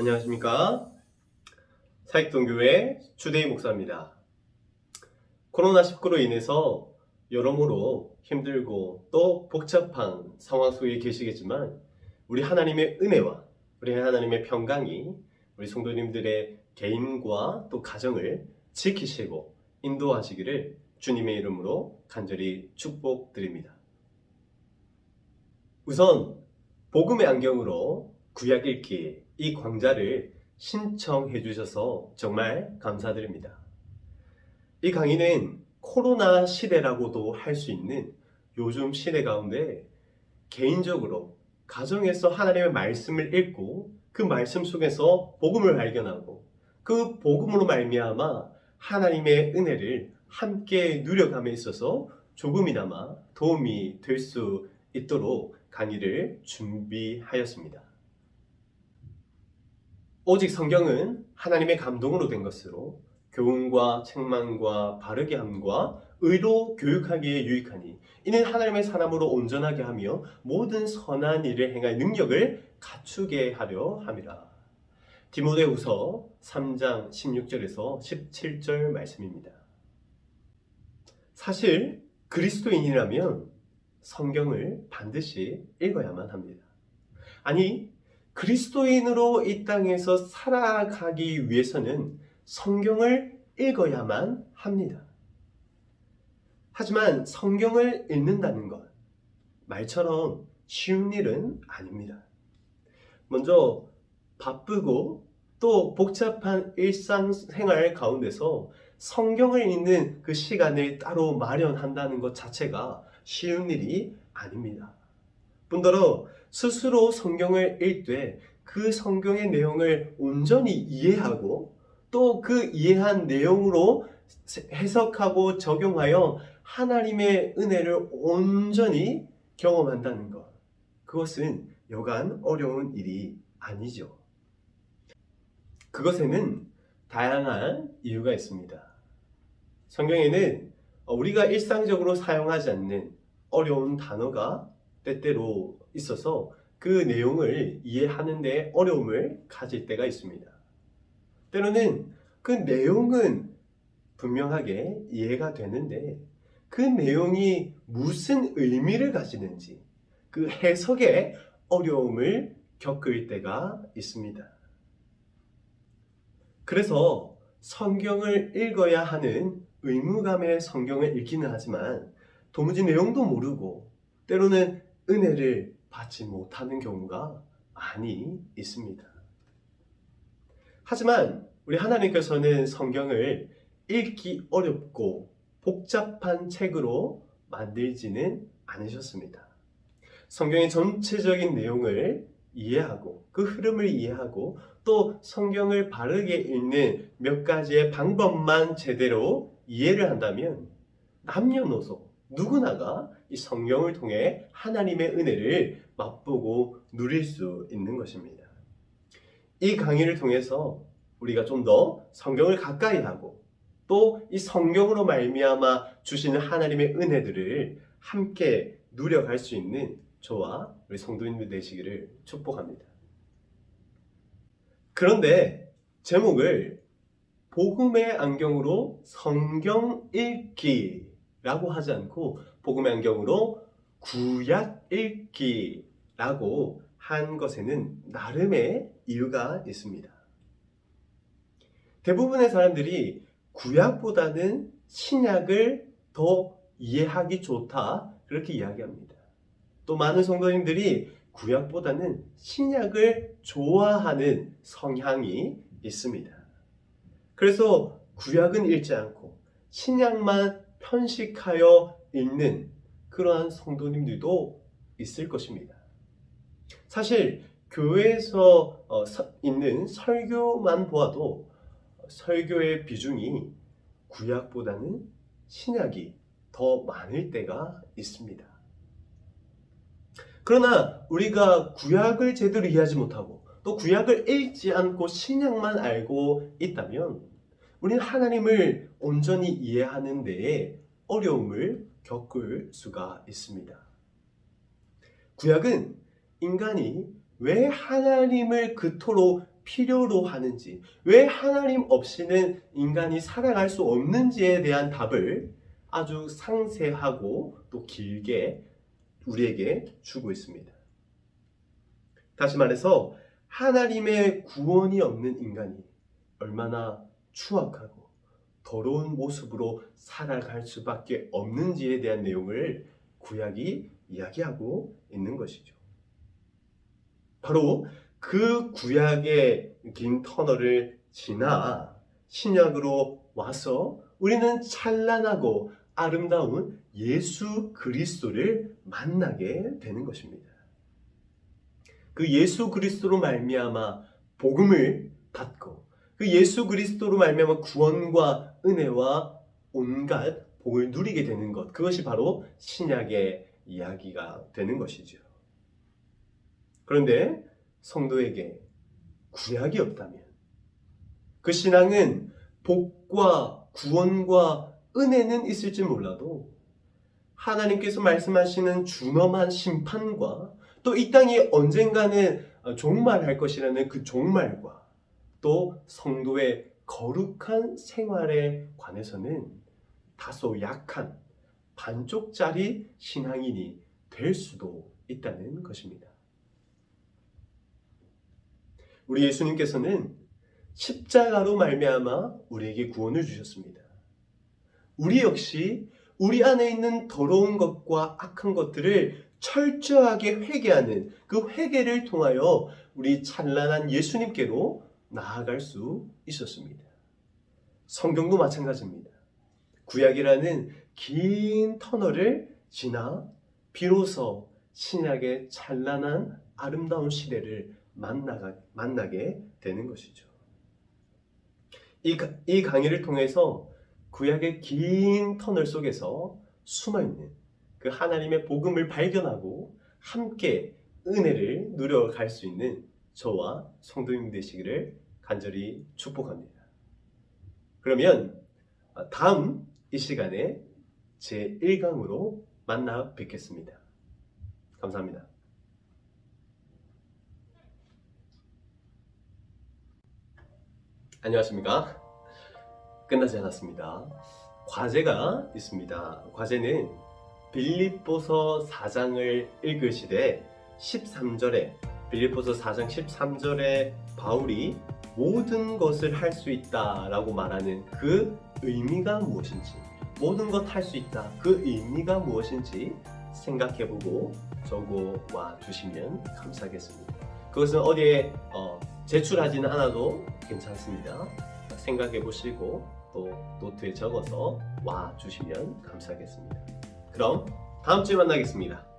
안녕하십니까? 사익동교회 주대희 목사입니다. 코로나19로 인해서 여러모로 힘들고 또 복잡한 상황 속에 계시겠지만 우리 하나님의 은혜와 우리 하나님의 평강이 우리 성도님들의 개인과 또 가정을 지키시고 인도하시기를 주님의 이름으로 간절히 축복드립니다. 우선 복음의 안경으로 구약 읽기 이 강좌를 신청해 주셔서 정말 감사드립니다. 이 강의는 코로나 시대라고도 할 수 있는 요즘 시대 가운데 개인적으로 가정에서 하나님의 말씀을 읽고 그 말씀 속에서 복음을 발견하고 그 복음으로 말미암아 하나님의 은혜를 함께 누려감에 있어서 조금이나마 도움이 될 수 있도록 강의를 준비하였습니다. 오직 성경은 하나님의 감동으로 된 것으로 교훈과 책망과 바르게 함과 의로 교육하기에 유익하니 이는 하나님의 사람으로 온전하게 하며 모든 선한 일을 행할 능력을 갖추게 하려 함이라. 디모데후서 3장 16절에서 17절 말씀입니다. 사실 그리스도인이라면 성경을 반드시 읽어야만 합니다. 아니, 그리스도인으로 이 땅에서 살아가기 위해서는 성경을 읽어야만 합니다. 하지만 성경을 읽는다는 것, 말처럼 쉬운 일은 아닙니다. 먼저 바쁘고 또 복잡한 일상생활 가운데서 성경을 읽는 그 시간을 따로 마련한다는 것 자체가 쉬운 일이 아닙니다. 뿐더러 스스로 성경을 읽되 그 성경의 내용을 온전히 이해하고 또 그 이해한 내용으로 해석하고 적용하여 하나님의 은혜를 온전히 경험한다는 것. 그것은 여간 어려운 일이 아니죠. 그것에는 다양한 이유가 있습니다. 성경에는 우리가 일상적으로 사용하지 않는 어려운 단어가 때때로 있어서 그 내용을 이해하는 데 어려움을 가질 때가 있습니다. 때로는 그 내용은 분명하게 이해가 되는데 그 내용이 무슨 의미를 가지는지 그 해석에 어려움을 겪을 때가 있습니다. 그래서 성경을 읽어야 하는 의무감에 성경을 읽기는 하지만 도무지 내용도 모르고 때로는 은혜를 받지 못하는 경우가 많이 있습니다. 하지만 우리 하나님께서는 성경을 읽기 어렵고 복잡한 책으로 만들지는 않으셨습니다. 성경의 전체적인 내용을 이해하고 그 흐름을 이해하고 또 성경을 바르게 읽는 몇 가지의 방법만 제대로 이해를 한다면 남녀노소 누구나가 이 성경을 통해 하나님의 은혜를 맛보고 누릴 수 있는 것입니다. 이 강의를 통해서 우리가 좀 더 성경을 가까이 하고 또 이 성경으로 말미암아 주시는 하나님의 은혜들을 함께 누려갈 수 있는 저와 우리 성도님들 되시기를 축복합니다. 그런데 제목을 복음의 안경으로 성경 읽기라고 하지 않고 복음의 안경으로 구약 읽기라고 한 것에는 나름의 이유가 있습니다. 대부분의 사람들이 구약보다는 신약을 더 이해하기 좋다 그렇게 이야기합니다. 또 많은 성도님들이 구약보다는 신약을 좋아하는 성향이 있습니다. 그래서 구약은 읽지 않고 신약만 편식하여 읽는 그러한 성도님들도 있을 것입니다. 사실 교회에서 있는 설교만 보아도 설교의 비중이 구약보다는 신약이 더 많을 때가 있습니다. 그러나 우리가 구약을 제대로 이해하지 못하고 또 구약을 읽지 않고 신약만 알고 있다면 우리는 하나님을 온전히 이해하는 데에 어려움을 겪을 수가 있습니다. 구약은 인간이 왜 하나님을 그토록 필요로 하는지, 왜 하나님 없이는 인간이 살아갈 수 없는지에 대한 답을 아주 상세하고 또 길게 우리에게 주고 있습니다. 다시 말해서 하나님의 구원이 없는 인간이 얼마나 추악하고 더러운 모습으로 살아갈 수밖에 없는지에 대한 내용을 구약이 이야기하고 있는 것이죠. 바로 그 구약의 긴 터널을 지나 신약으로 와서 우리는 찬란하고 아름다운 예수 그리스도를 만나게 되는 것입니다. 그 예수 그리스도로 말미암아 복음을 받고 그 예수 그리스도로 말미암아 구원과 은혜와 온갖 복을 누리게 되는 것, 그것이 바로 신약의 이야기가 되는 것이죠. 그런데 성도에게 구약이 없다면 그 신앙은 복과 구원과 은혜는 있을지 몰라도 하나님께서 말씀하시는 준엄한 심판과 또 이 땅이 언젠가는 종말할 것이라는 그 종말과 또 성도의 거룩한 생활에 관해서는 다소 약한 반쪽짜리 신앙인이 될 수도 있다는 것입니다. 우리 예수님께서는 십자가로 말미암아 우리에게 구원을 주셨습니다. 우리 역시 우리 안에 있는 더러운 것과 악한 것들을 철저하게 회개하는 그 회개를 통하여 우리 찬란한 예수님께로 나아갈 수 있었습니다. 성경도 마찬가지입니다. 구약이라는 긴 터널을 지나 비로소 신약의 찬란한 아름다운 시대를 만나게 되는 것이죠. 이 강의를 통해서 구약의 긴 터널 속에서 숨어있는 그 하나님의 복음을 발견하고 함께 은혜를 누려갈 수 있는 저와 성도님 되시기를 간절히 축복합니다. 그러면 다음 이 시간에 제1강으로 만나 뵙겠습니다. 감사합니다. 안녕하십니까? 끝나지 않았습니다. 과제가 있습니다. 과제는 빌립보서 4장을 읽으시되 13절에 빌립보서 4장 13절에 바울이 모든 것을 할 수 있다 라고 말하는 그 의미가 무엇인지, 모든 것 할 수 있다 그 의미가 무엇인지 생각해보고 적어와 주시면 감사하겠습니다. 그것은 어디에 제출하지는 않아도 괜찮습니다. 생각해보시고 또 노트에 적어서 와 주시면 감사하겠습니다. 그럼 다음 주에 만나겠습니다.